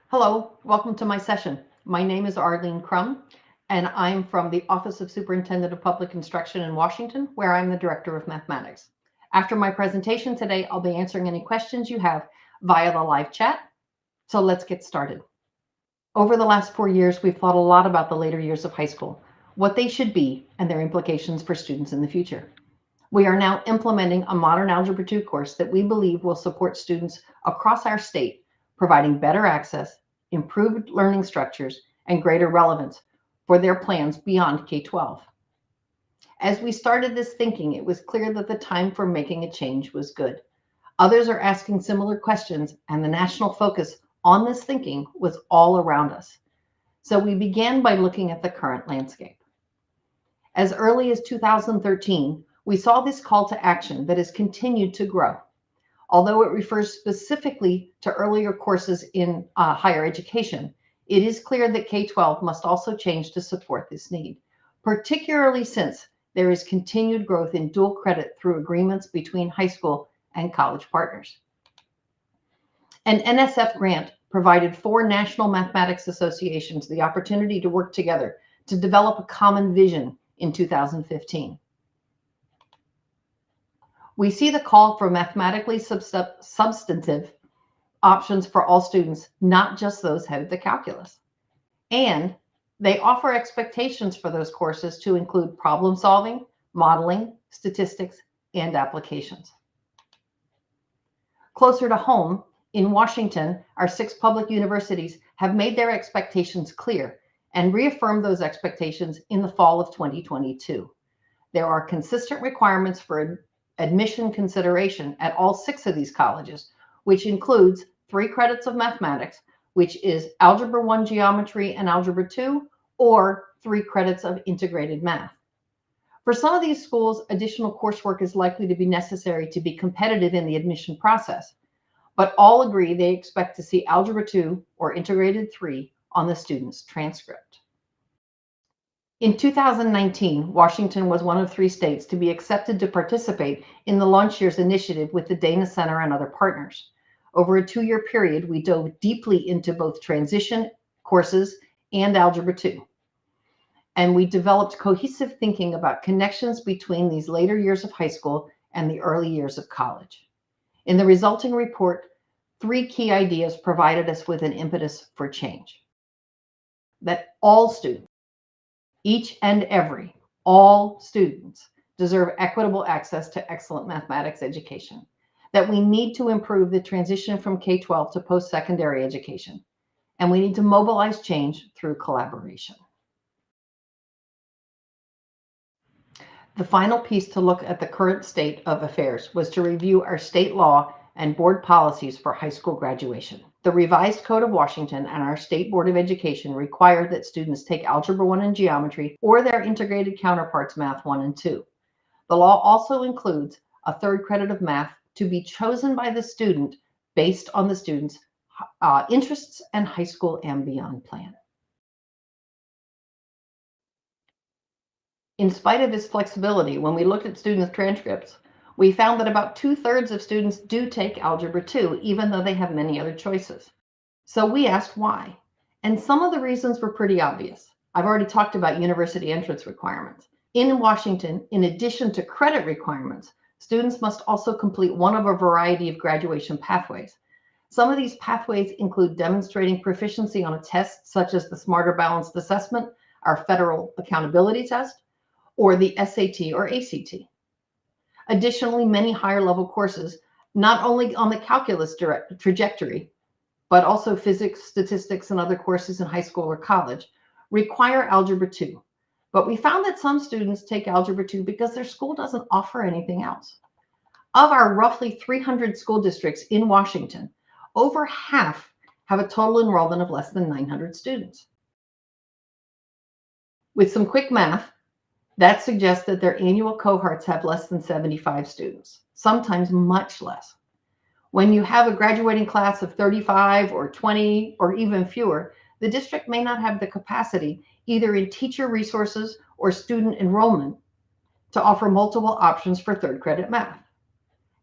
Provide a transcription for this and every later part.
Hello, welcome to my session. My name is Arlene Crum, and I'm from the Office of Superintendent of Public Instruction in Washington, where I'm the Director of Mathematics. After my presentation today, I'll be answering any questions you have via the live chat. So let's get started. Over the last 4 years, we've thought a lot about the later years of high school, what they should be, and their implications for students in the future. We are now implementing a modern Algebra 2 course that we believe will support students across our state, providing better access, improved learning structures, and greater relevance for their plans beyond K-12. As we started this thinking, it was clear that the time for making a change was good. Others are asking similar questions, and the national focus on this thinking was all around us. So we began by looking at the current landscape. As early as 2013, we saw this call to action that has continued to grow. Although it refers specifically to earlier courses in higher education, it is clear that K-12 must also change to support this need, particularly since there is continued growth in dual credit through agreements between high school and college partners. An NSF grant provided 4 national mathematics associations the opportunity to work together to develop a common vision in 2015. We see the call for mathematically substantive options for all students, not just those headed to calculus. And they offer expectations for those courses to include problem solving, modeling, statistics, and applications. Closer to home, in Washington, our 6 public universities have made their expectations clear and reaffirmed those expectations in the fall of 2022. There are consistent requirements for admission consideration at all 6 of these colleges, which includes 3 credits of mathematics, which is Algebra 1 geometry and Algebra 2, or 3 credits of integrated math. For some of these schools, additional coursework is likely to be necessary to be competitive in the admission process, but all agree they expect to see Algebra 2 or Integrated 3 on the student's transcript. In 2019, Washington was one of 3 states to be accepted to participate in the Launch Years initiative with the Dana Center and other partners. Over a 2-year period, we dove deeply into both transition courses and Algebra 2. And we developed cohesive thinking about connections between these later years of high school and the early years of college. In the resulting report, 3 key ideas provided us with an impetus for change. That all students, each and every, all students deserve equitable access to excellent mathematics education. That we need to improve the transition from K-12 to post-secondary education. And we need to mobilize change through collaboration. The final piece to look at the current state of affairs was to review our state law and board policies for high school graduation. The revised Code of Washington and our State Board of Education require that students take Algebra 1 and Geometry or their integrated counterparts Math 1 and 2. The law also includes a 3rd credit of math to be chosen by the student based on the student's interests and high school and beyond plan. In spite of this flexibility, when we looked at students' transcripts, we found that about 2/3 of students do take Algebra 2, even though they have many other choices. So we asked why. And some of the reasons were pretty obvious. I've already talked about university entrance requirements. In Washington, in addition to credit requirements, students must also complete one of a variety of graduation pathways. Some of these pathways include demonstrating proficiency on a test, such as the Smarter Balanced Assessment, our federal accountability test, or the SAT or ACT. Additionally, many higher level courses, not only on the calculus trajectory, but also physics, statistics, and other courses in high school or college, require Algebra 2. But we found that some students take Algebra 2 because their school doesn't offer anything else. Of our roughly 300 school districts in Washington, over half have a total enrollment of less than 900 students. With some quick math, that suggests that their annual cohorts have less than 75 students, sometimes much less. When you have a graduating class of 35 or 20 or even fewer, the district may not have the capacity, either in teacher resources or student enrollment, to offer multiple options for 3rd credit math.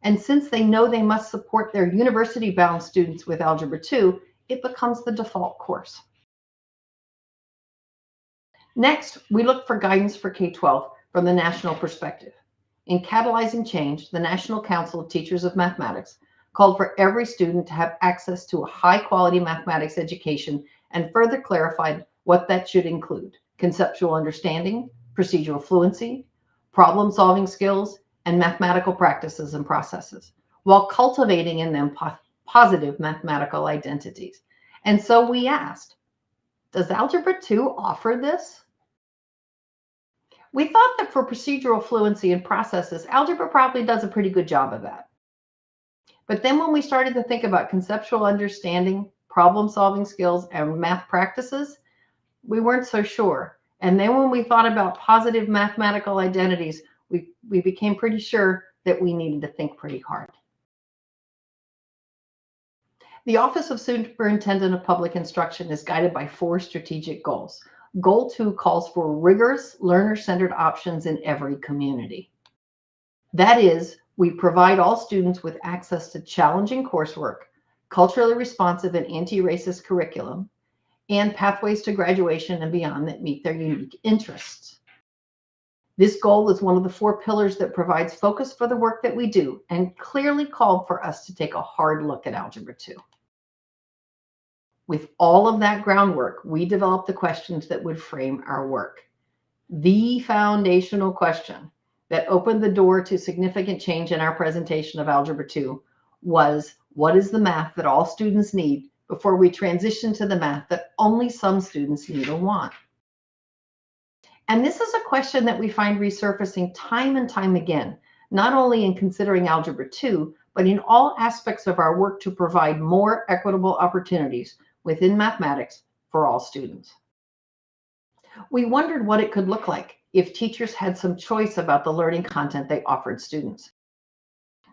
And since they know they must support their university-bound students with Algebra 2, it becomes the default course. Next, we look for guidance for K-12 from the national perspective. In Catalyzing Change, the National Council of Teachers of Mathematics called for every student to have access to a high-quality mathematics education and further clarified what that should include: conceptual understanding, procedural fluency, problem-solving skills, and mathematical practices and processes, while cultivating in them positive mathematical identities. And so we asked, does Algebra 2 offer this? We thought that for procedural fluency and processes, Algebra probably does a pretty good job of that. But then when we started to think about conceptual understanding, problem-solving skills, and math practices, we weren't so sure. And then when we thought about positive mathematical identities, we became pretty sure that we needed to think pretty hard. The Office of Superintendent of Public Instruction is guided by 4 strategic goals. Goal 2 calls for rigorous, learner-centered options in every community. That is, we provide all students with access to challenging coursework, culturally responsive and anti-racist curriculum, and pathways to graduation and beyond that meet their unique interests. This goal is one of the 4 pillars that provides focus for the work that we do and clearly called for us to take a hard look at Algebra 2. With all of that groundwork, we developed the questions that would frame our work. The foundational question that opened the door to significant change in our presentation of Algebra 2 was, what is the math that all students need before we transition to the math that only some students need or want? And this is a question that we find resurfacing time and time again, not only in considering Algebra 2, but in all aspects of our work to provide more equitable opportunities within mathematics for all students. We wondered what it could look like if teachers had some choice about the learning content they offered students.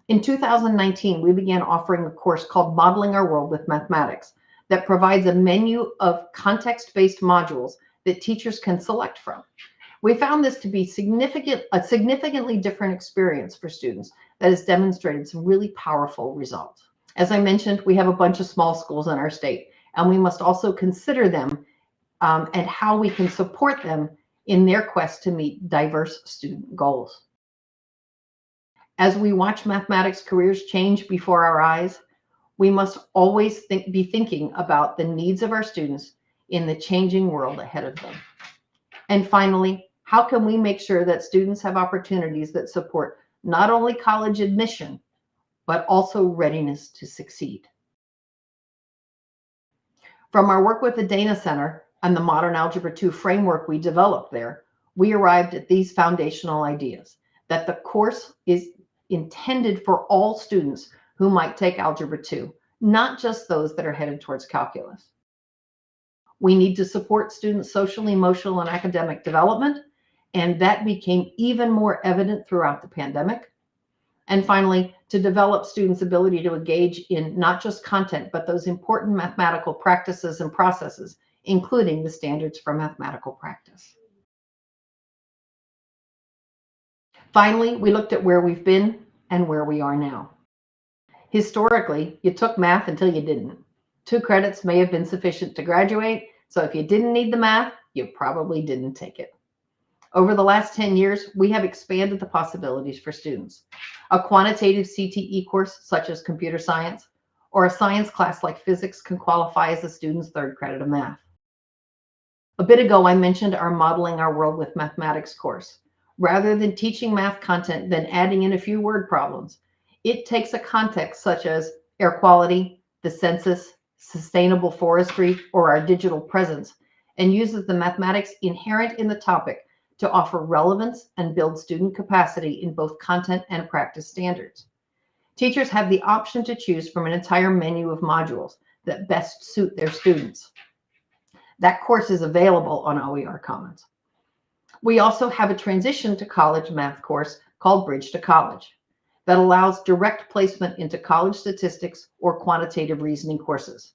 In 2019, we began offering a course called Modeling Our World with Mathematics that provides a menu of context-based modules that teachers can select from. We found this to be a significantly different experience for students that has demonstrated some really powerful results. As I mentioned, we have a bunch of small schools in our state, and we must also consider them and how we can support them in their quest to meet diverse student goals. As we watch mathematics careers change before our eyes, we must always be thinking about the needs of our students in the changing world ahead of them. And finally, how can we make sure that students have opportunities that support not only college admission, but also readiness to succeed? From our work with the Dana Center and the Modern Algebra 2 framework we developed there, we arrived at these foundational ideas: that the course is intended for all students who might take Algebra 2, not just those that are headed towards calculus. We need to support students' social, emotional, and academic development, and that became even more evident throughout the pandemic. And finally, to develop students' ability to engage in not just content, but those important mathematical practices and processes, including the standards for mathematical practice. Finally, we looked at where we've been and where we are now. Historically, you took math until you didn't. 2 credits may have been sufficient to graduate, so if you didn't need the math, you probably didn't take it. Over the last 10 years, we have expanded the possibilities for students. A quantitative CTE course, such as computer science, or a science class like physics can qualify as a student's 3rd credit of math. A bit ago, I mentioned our Modeling Our World with Mathematics course. Rather than teaching math content, then adding in a few word problems, it takes a context such as air quality, the census, sustainable forestry, or our digital presence, and uses the mathematics inherent in the topic to offer relevance and build student capacity in both content and practice standards. Teachers have the option to choose from an entire menu of modules that best suit their students. That course is available on OER Commons. We also have a transition to college math course called Bridge to College that allows direct placement into college statistics or quantitative reasoning courses.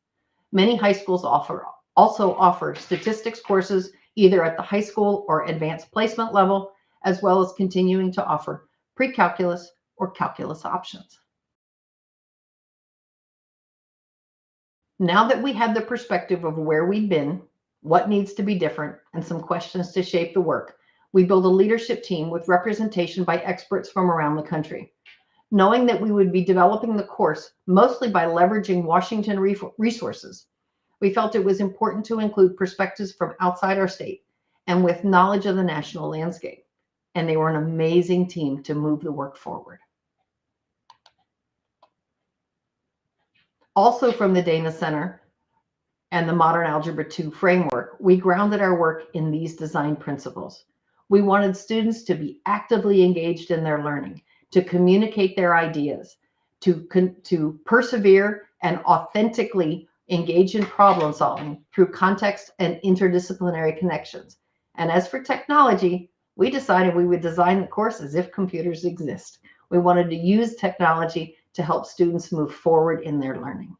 Many high schools also offer statistics courses either at the high school or advanced placement level, as well as continuing to offer pre-calculus or calculus options. Now that we had the perspective of where we'd been, what needs to be different, and some questions to shape the work, we built a leadership team with representation by experts from around the country. Knowing that we would be developing the course mostly by leveraging Washington resources, we felt it was important to include perspectives from outside our state and with knowledge of the national landscape. And they were an amazing team to move the work forward. Also from the Dana Center and the Modern Algebra 2 framework, we grounded our work in these design principles. We wanted students to be actively engaged in their learning, to communicate their ideas, to persevere and authentically engage in problem solving through context and interdisciplinary connections. And as for technology, we decided we would design the course as if computers exist. We wanted to use technology to help students move forward in their learning.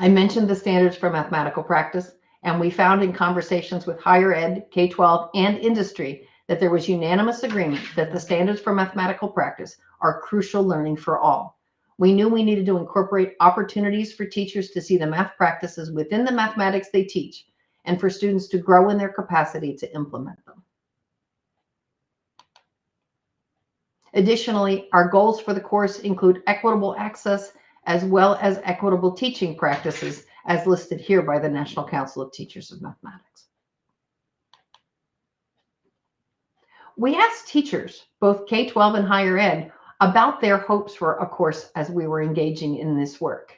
I mentioned the standards for mathematical practice, and we found in conversations with higher ed, K-12, and industry that there was unanimous agreement that the standards for mathematical practice are crucial learning for all. We knew we needed to incorporate opportunities for teachers to see the math practices within the mathematics they teach, and for students to grow in their capacity to implement them. Additionally, our goals for the course include equitable access as well as equitable teaching practices as listed here by the National Council of Teachers of Mathematics. We asked teachers, both K-12 and higher ed, about their hopes for a course as we were engaging in this work.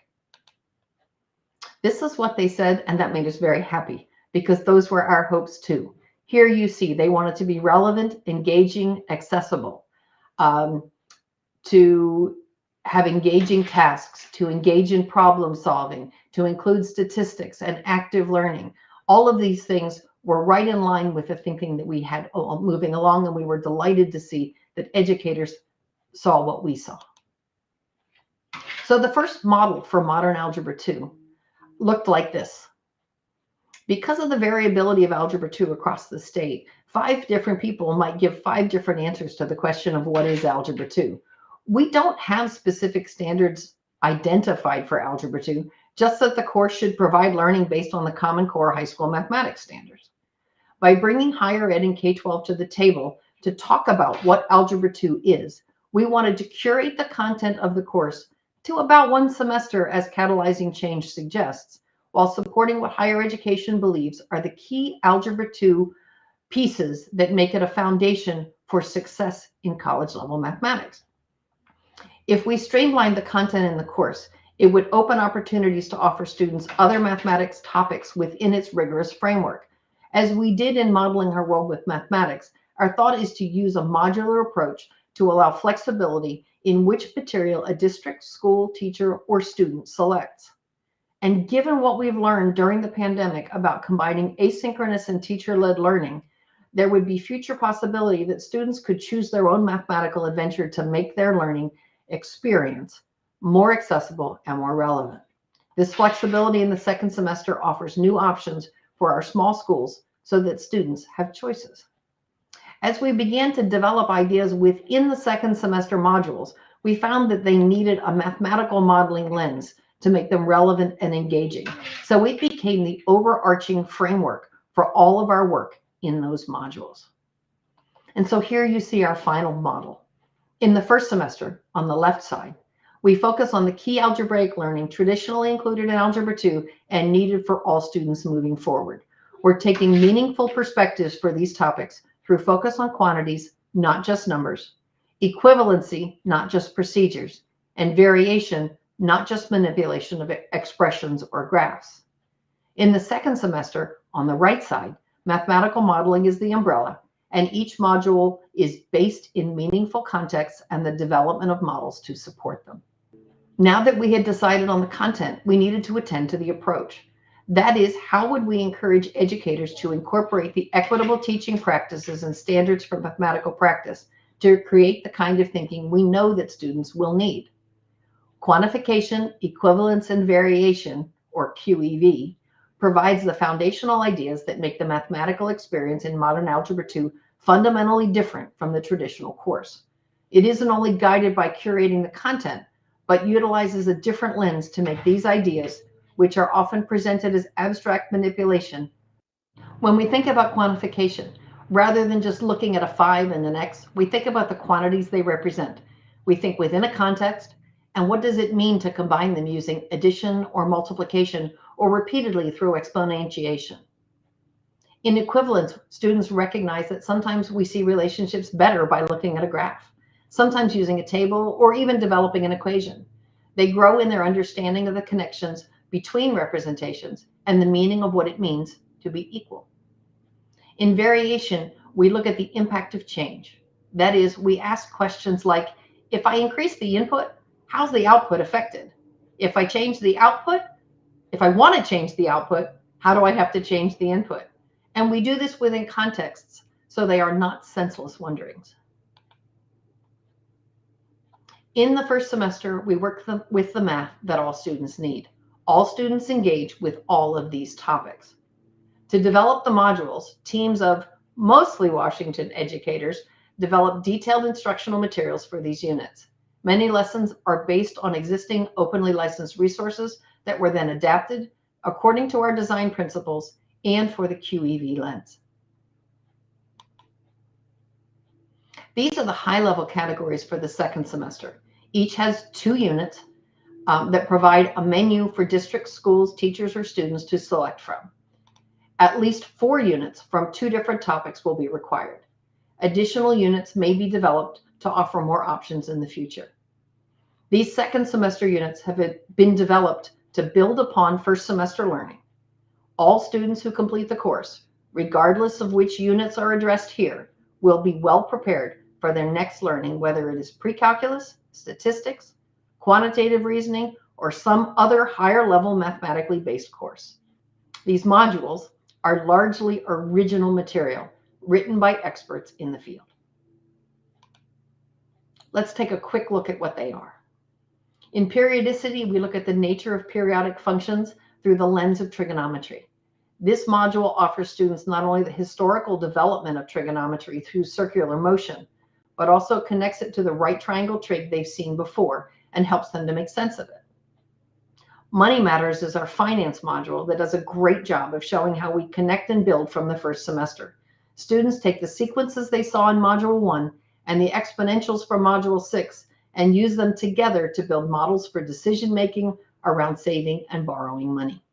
This is what they said, and that made us very happy because those were our hopes too. Here you see they wanted to be relevant, engaging, accessible, to have engaging tasks, to engage in problem solving, to include statistics and active learning. All of these things were right in line with the thinking that we had moving along, and we were delighted to see that educators saw what we saw. So the first model for Modern Algebra 2 looked like this. Because of the variability of Algebra 2 across the state, 5 different people might give 5 different answers to the question of what is Algebra 2. We don't have specific standards identified for Algebra 2, just that the course should provide learning based on the Common Core high school mathematics standards. By bringing higher ed and K-12 to the table to talk about what Algebra 2 is, we wanted to curate the content of the course to about 1 semester as catalyzing change suggests, while supporting what higher education believes are the key Algebra 2 pieces that make it a foundation for success in college-level mathematics. If we streamlined the content in the course, it would open opportunities to offer students other mathematics topics within its rigorous framework. As we did in modeling our world with mathematics, our thought is to use a modular approach to allow flexibility in which material a district, school, teacher, or student selects. And given what we've learned during the pandemic about combining asynchronous and teacher-led learning, there would be future possibility that students could choose their own mathematical adventure to make their learning experience more accessible and more relevant. This flexibility in the second semester offers new options for our small schools so that students have choices. As we began to develop ideas within the second semester modules, we found that they needed a mathematical modeling lens to make them relevant and engaging. So it became the overarching framework for all of our work in those modules. And so here you see our final model. In the first semester, on the left side, we focus on the key algebraic learning traditionally included in Algebra 2 and needed for all students moving forward. We're taking meaningful perspectives for these topics through focus on quantities, not just numbers, equivalency, not just procedures, and variation, not just manipulation of expressions or graphs. In the second semester, on the right side, mathematical modeling is the umbrella, and each module is based in meaningful contexts and the development of models to support them. Now that we had decided on the content, we needed to attend to the approach. That is, how would we encourage educators to incorporate the equitable teaching practices and standards for mathematical practice to create the kind of thinking we know that students will need? Quantification, equivalence, and variation, or QEV, provides the foundational ideas that make the mathematical experience in Modern Algebra 2 fundamentally different from the traditional course. It isn't only guided by curating the content, but utilizes a different lens to make these ideas, which are often presented as abstract manipulation. When we think about quantification, rather than just looking at a 5 and an X, we think about the quantities they represent. We think within a context, and what does it mean to combine them using addition or multiplication or repeatedly through exponentiation. In equivalence, students recognize that sometimes we see relationships better by looking at a graph, sometimes using a table, or even developing an equation. They grow in their understanding of the connections between representations and the meaning of what it means to be equal. In variation, we look at the impact of change. That is, we ask questions like, if I increase the input, how's the output affected? If I change the output, if I want to change the output, how do I have to change the input? And we do this within contexts, so they are not senseless wonderings. In the first semester, we work with the math that all students need. All students engage with all of these topics. To develop the modules, teams of mostly Washington educators develop detailed instructional materials for these units. Many lessons are based on existing openly licensed resources that were then adapted according to our design principles and for the QEV lens. These are the high-level categories for the second semester. Each has 2 units that provide a menu for districts, schools, teachers, or students to select from. At least 4 units from 2 different topics will be required. Additional units may be developed to offer more options in the future. These second semester units have been developed to build upon first semester learning. All students who complete the course, regardless of which units are addressed here, will be well prepared for their next learning, whether it is pre-calculus, statistics, quantitative reasoning, or some other higher level mathematically based course. These modules are largely original material written by experts in the field. Let's take a quick look at what they are. In periodicity, we look at the nature of periodic functions through the lens of trigonometry. This module offers students not only the historical development of trigonometry through circular motion, but also connects it to the right triangle trig they've seen before and helps them to make sense of it. Money Matters is our finance module that does a great job of showing how we connect and build from the first semester. Students take the sequences they saw in Module 1 and the exponentials from Module 6 and use them together to build models for decision-making around saving and borrowing money.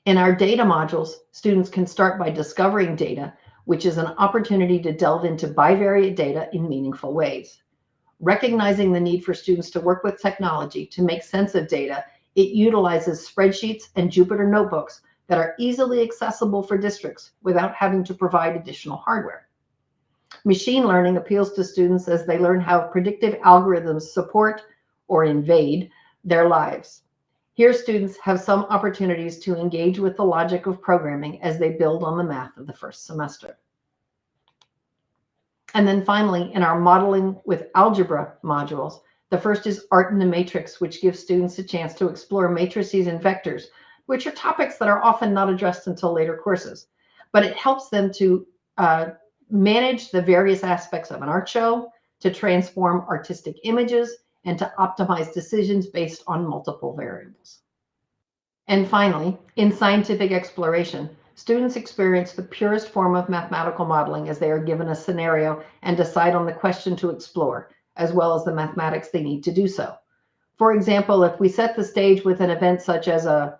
In our data modules, students can start by discovering data, which is an opportunity to delve into bivariate data in meaningful ways. Recognizing the need for students to work with technology to make sense of data, it utilizes spreadsheets and Jupyter notebooks that are easily accessible for districts without having to provide additional hardware. Machine learning appeals to students as they learn how predictive algorithms support or invade their lives. Here, students have some opportunities to engage with the logic of programming as they build on the math of the first semester. And then finally, in our modeling with algebra modules, the first is art in the matrix, which gives students a chance to explore matrices and vectors, which are topics that are often not addressed until later courses. But it helps them to manage the various aspects of an art show, to transform artistic images, and to optimize decisions based on multiple variables. And finally, in scientific exploration, students experience the purest form of mathematical modeling as they are given a scenario and decide on the question to explore, as well as the mathematics they need to do so. For example, if we set the stage with an event such as a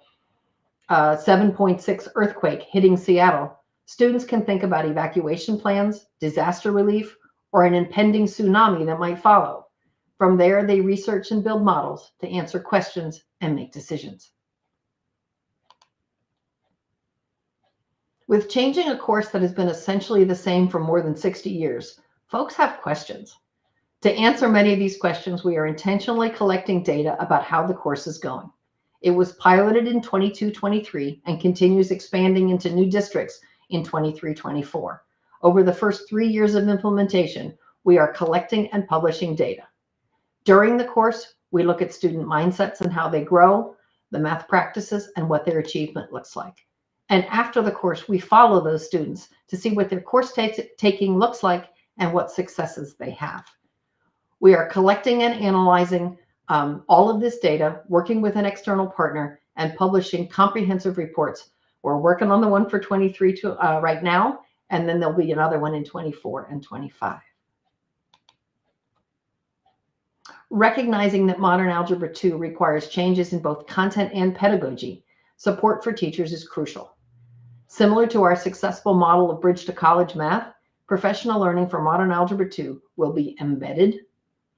7.6 earthquake hitting Seattle, students can think about evacuation plans, disaster relief, or an impending tsunami that might follow. From there, they research and build models to answer questions and make decisions. With changing a course that has been essentially the same for more than 60 years, folks have questions. To answer many of these questions, we are intentionally collecting data about how the course is going. It was piloted in 22-23 and continues expanding into new districts in 23-24. Over the first 3 years of implementation, we are collecting and publishing data. During the course, we look at student mindsets and how they grow, the math practices, and what their achievement looks like. And after the course, we follow those students to see what their course taking looks like and what successes they have. We are collecting and analyzing all of this data, working with an external partner, and publishing comprehensive reports. We're working on the one for 23 right now, and then there'll be another one in 24 and 25. Recognizing that modern Algebra 2 requires changes in both content and pedagogy, support for teachers is crucial. Similar to our successful model of Bridge to College math, professional learning for modern Algebra 2 will be embedded,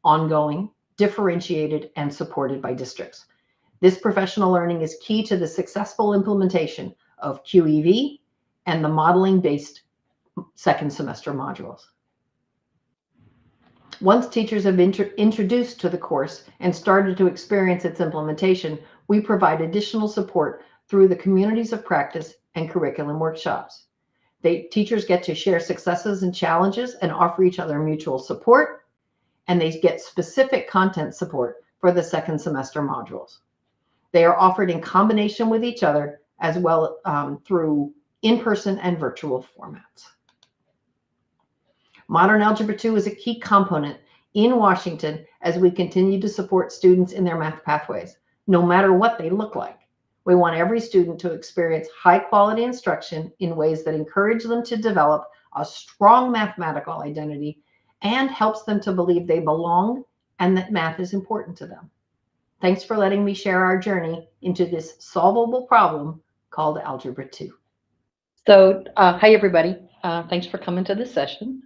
ongoing, differentiated, and supported by districts. This professional learning is key to the successful implementation of QEV and the modeling-based second semester modules. Once teachers have been introduced to the course and started to experience its implementation, we provide additional support through the communities of practice and curriculum workshops. Teachers get to share successes and challenges and offer each other mutual support, and they get specific content support for the second semester modules. They are offered in combination with each other as well through in-person and virtual formats. Modern Algebra 2 is a key component in Washington as we continue to support students in their math pathways, no matter what they look like. We want every student to experience high-quality instruction in ways that encourage them to develop a strong mathematical identity and helps them to believe they belong and that math is important to them. Thanks for letting me share our journey into this solvable problem called Algebra 2. So, hi everybody. Thanks for coming to this session.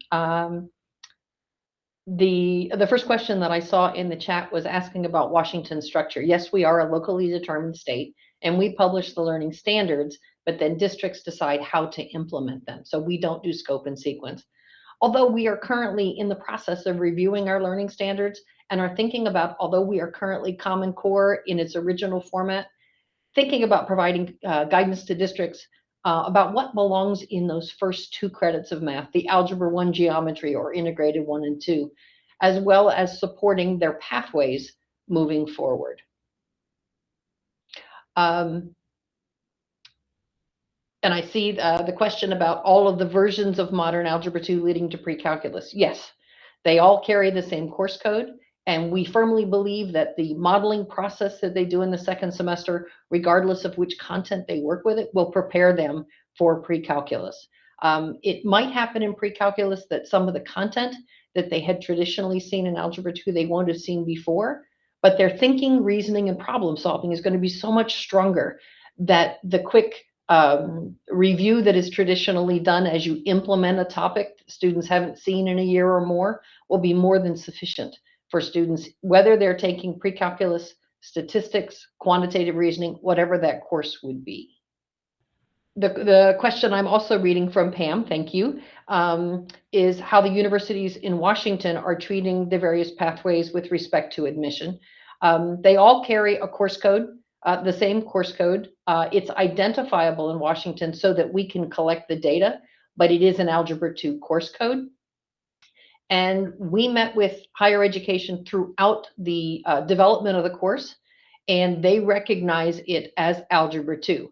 The first question that I saw in the chat was asking about Washington structure. Yes, we are a locally determined state, and we publish the learning standards, but then districts decide how to implement them. So we don't do scope and sequence. Although we are currently in the process of reviewing our learning standards and are thinking about, although we are currently Common Core in its original format, thinking about providing guidance to districts about what belongs in those first 2 credits of math, the Algebra 1 geometry or integrated 1 and 2, as well as supporting their pathways moving forward. And I see the question about all of the versions of modern Algebra 2 leading to pre-calculus. Yes, they all carry the same course code. And we firmly believe that the modeling process that they do in the second semester, regardless of which content they work with it, will prepare them for pre-calculus. It might happen in pre-calculus that some of the content that they had traditionally seen in Algebra 2 they won't have seen before, but their thinking, reasoning, and problem solving is going to be so much stronger that the quick review that is traditionally done as you implement a topic students haven't seen in a year or more will be more than sufficient for students, whether they're taking pre-calculus, statistics, quantitative reasoning, whatever that course would be. The question I'm also reading from Pam, thank you, is how the universities in Washington are treating the various pathways with respect to admission. They all carry a course code, the same course code. It's identifiable in Washington so that we can collect the data, but it is an Algebra 2 course code. And we met with higher education throughout the development of the course, and they recognize it as Algebra 2.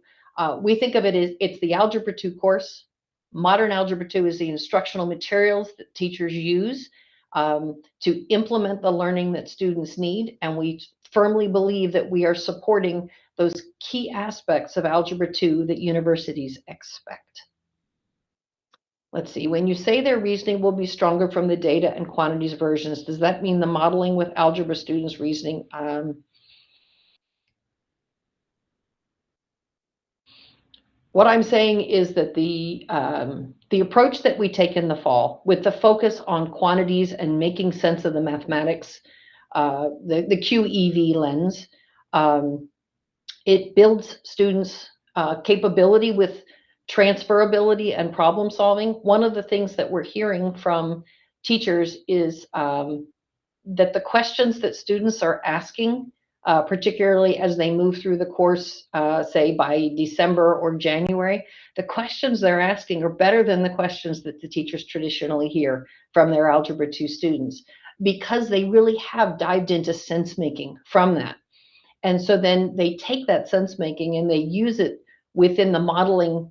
We think of it as it's the Algebra 2 course. Modern Algebra 2 is the instructional materials that teachers use to implement the learning that students need. And we firmly believe that we are supporting those key aspects of Algebra 2 that universities expect. Let's see, when you say their reasoning will be stronger from the data and quantities versions, does that mean the modeling with algebra students' reasoning? What I'm saying is that the approach that we take in the fall with the focus on quantities and making sense of the mathematics, the QEV lens, it builds students' capability with transferability and problem solving. One of the things that we're hearing from teachers is that the questions that students are asking, particularly as they move through the course, say by December or January, the questions they're asking are better than the questions that the teachers traditionally hear from their Algebra 2 students, because they really have dived into sense making from that. And so then they take that sense making and they use it within the modeling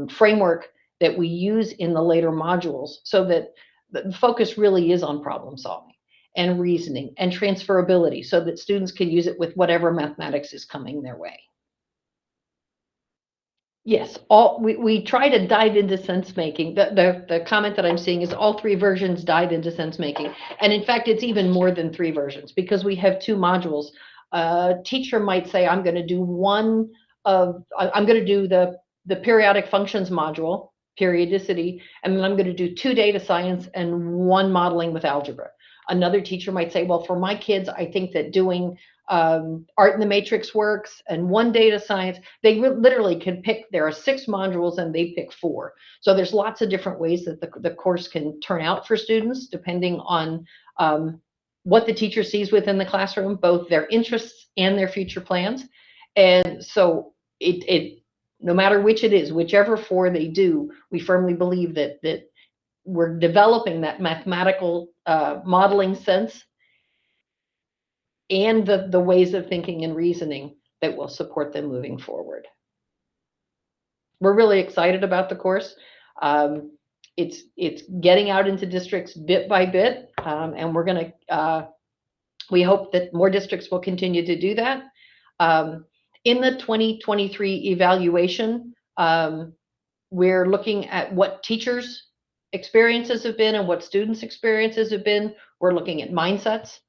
framework that we use in the later modules, so that the focus really is on problem solving. and reasoning and transferability so that students can use it with whatever mathematics is coming their way. Yes, we try to dive into sense making. The comment that I'm seeing is all three versions dive into sense making. And in fact, it's even more than three versions because we have two modules. A teacher might say, I'm going to do I'm going to do the periodic functions module, periodicity, and then I'm going to do 2 data science and 1 modeling with algebra. Another teacher might say, well, for my kids, I think that doing art in the matrix works and 1 data science. They literally can pick, there are 6 modules and they pick 4. So there's lots of different ways that the course can turn out for students depending on what the teacher sees within the classroom, both their interests and their future plans. And so no matter which it is, whichever 4 they do, we firmly believe that we're developing that mathematical modeling sense and the ways of thinking and reasoning that will support them moving forward. We're really excited about the course. It's getting out into districts bit by bit, and we hope that more districts will continue to do that. In the 2023 evaluation, we're looking at what teachers' experiences have been and what students' experiences have been. We're looking at mindsets.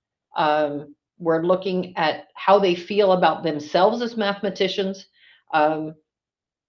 We're looking at how they feel about themselves as mathematicians. And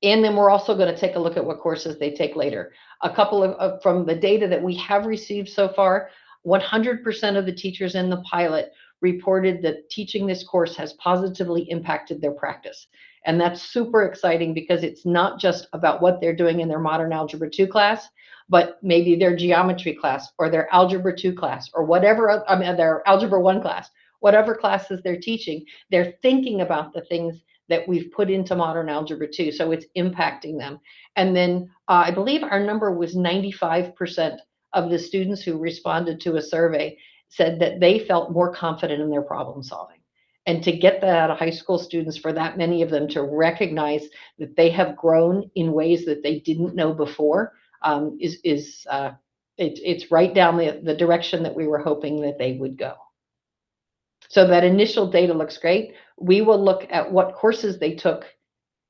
then we're also going to take a look at what courses they take later. A couple from the data that we have received so far, 100% of the teachers in the pilot reported that teaching this course has positively impacted their practice. And that's super exciting because it's not just about what they're doing in their Modern Algebra 2 class, but maybe their geometry class or their Algebra 2 class or whatever, their Algebra 1 class, whatever classes they're teaching, they're thinking about the things that we've put into Modern Algebra 2. So it's impacting them. And then I believe our number was 95% of the students who responded to a survey said that they felt more confident in their problem solving. And to get that out of high school students, for that many of them to recognize that they have grown in ways that they didn't know before, it's right down the direction that we were hoping that they would go. So that initial data looks great. We will look at what courses they took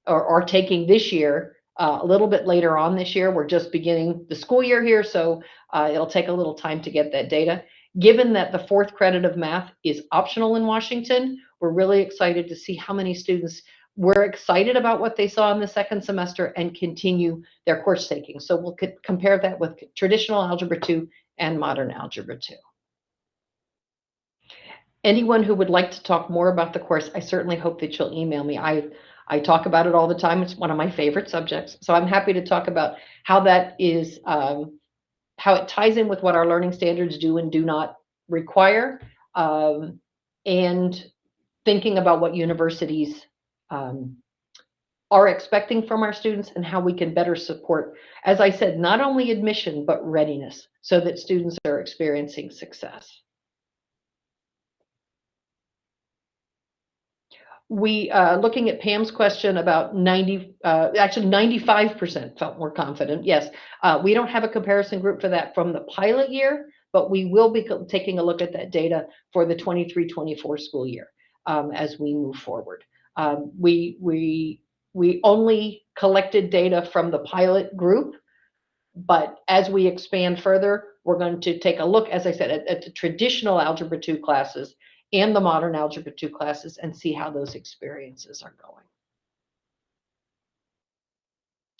or are taking this year, a little bit later on this year. We're just beginning the school year here, so it'll take a little time to get that data. Given that the 4th credit of math is optional in Washington, we're really excited to see how many students were excited about what they saw in the 2nd semester and continue their course taking. So we'll compare that with traditional Algebra 2 and Modern Algebra 2. Anyone who would like to talk more about the course, I certainly hope that you'll email me. I talk about it all the time. It's one of my favorite subjects. So I'm happy to talk about how that is, how it ties in with what our learning standards do and do not require, and thinking about what universities are expecting from our students and how we can better support, as I said, not only admission, but readiness so that students are experiencing success. We, looking at Pam's question about actually 95% felt more confident. Yes, we don't have a comparison group for that from the pilot year, but we will be taking a look at that data for the 23-24 school year as we move forward. We only collected data from the pilot group, but as we expand further, we're going to take a look, as I said, at the traditional Algebra 2 classes and the Modern Algebra 2 classes and see how those experiences are going.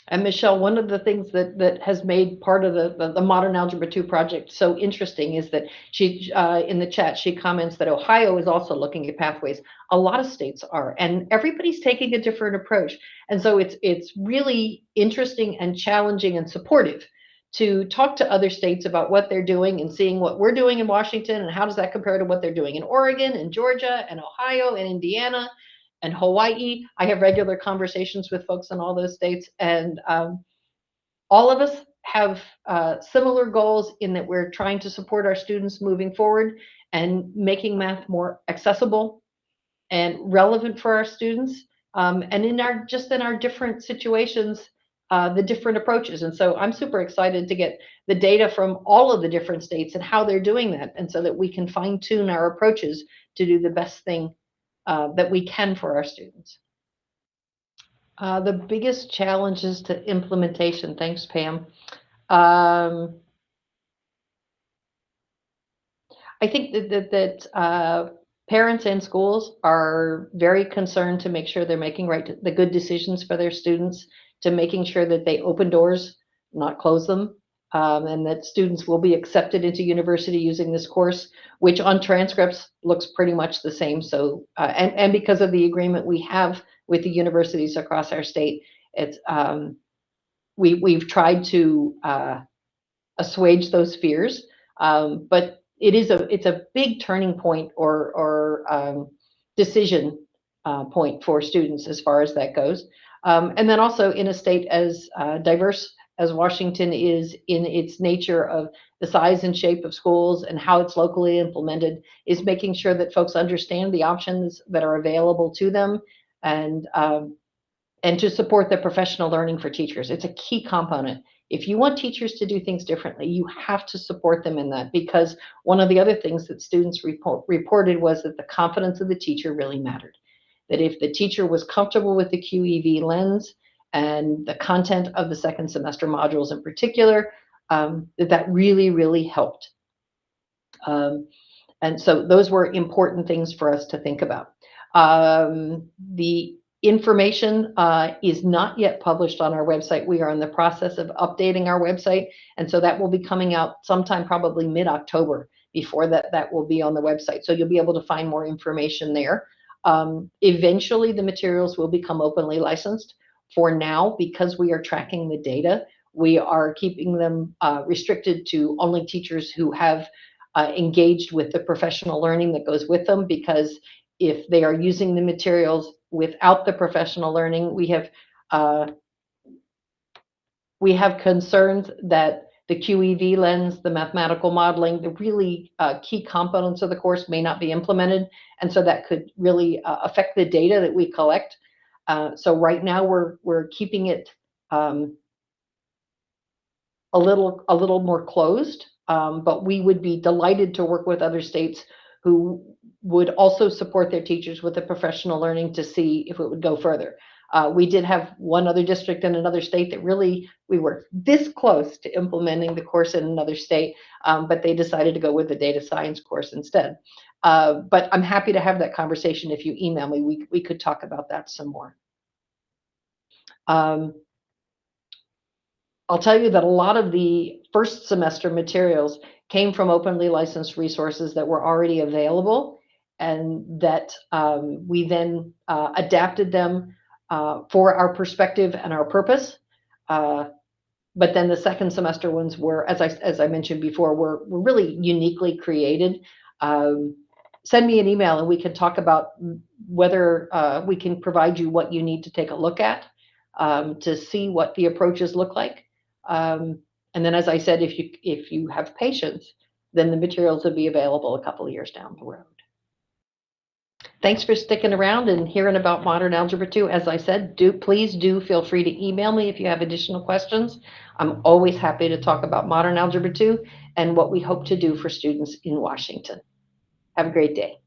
And Michelle, one of the things that has made part of the Modern Algebra 2 project so interesting is that she, in the chat, she comments that Ohio is also looking at pathways. A lot of states are, and everybody's taking a different approach. And so it's really interesting and challenging and supportive to talk to other states about what they're doing and seeing what we're doing in Washington and how does that compare to what they're doing in Oregon and Georgia and Ohio and Indiana and Hawaii. I have regular conversations with folks in all those states, and all of us have similar goals in that we're trying to support our students moving forward and making math more accessible and relevant for our students. And in our different situations, the different approaches. And so I'm super excited to get the data from all of the different states and how they're doing that, and so that we can fine tune our approaches to do the best thing that we can for our students. The biggest challenges to implementation, thanks, Pam. I think that parents and schools are very concerned to make sure they're making the good decisions for their students, to making sure that they open doors, not close them, and that students will be accepted into university using this course, which on transcripts looks pretty much the same. So, and because of the agreement we have with the universities across our state, it's we've tried to assuage those fears. But it's a big turning point or decision point for students as far as that goes. And then also in a state as diverse as Washington is in its nature of the size and shape of schools and how it's locally implemented, is making sure that folks understand the options that are available to them, and to support the professional learning for teachers. It's a key component. If you want teachers to do things differently, you have to support them in that, because one of the other things that students reported was that the confidence of the teacher really mattered. That if the teacher was comfortable with the QEV lens and the content of the second semester modules in particular, that really, really helped. And so those were important things for us to think about. The information is not yet published on our website. We are in the process of updating our website, and so that will be coming out sometime probably mid-October. Before that will be on the website, so you'll be able to find more information there. Eventually, the materials will become openly licensed. For now, because we are tracking the data, we are keeping them restricted to only teachers who have engaged with the professional learning that goes with them, because if they are using the materials without the professional learning, we have concerns that the QEV lens, the mathematical modeling, the really key components of the course may not be implemented, and so that could really affect the data that we collect. So right now we're keeping it a little more closed, but we would be delighted to work with other states who would also support their teachers with the professional learning to see if it would go further. We did have one other district in another state that really, we were this close to implementing the course in another state, but they decided to go with the data science course instead. But I'm happy to have that conversation. If you email me, we could talk about that some more. I'll tell you that a lot of the first semester materials came from openly licensed resources that were already available, and that we then adapted them for our perspective and our purpose. But then the second semester ones were, as I mentioned before, were really uniquely created. Send me an email and we can talk about whether we can provide you what you need to take a look at to see what the approaches look like. And then, as I said, if you have patience, then the materials will be available a couple of years down the road. Thanks for sticking around and hearing about Modern Algebra 2. As I said, please do feel free to email me if you have additional questions. I'm always happy to talk about Modern Algebra 2 and what we hope to do for students in Washington. Have a great day.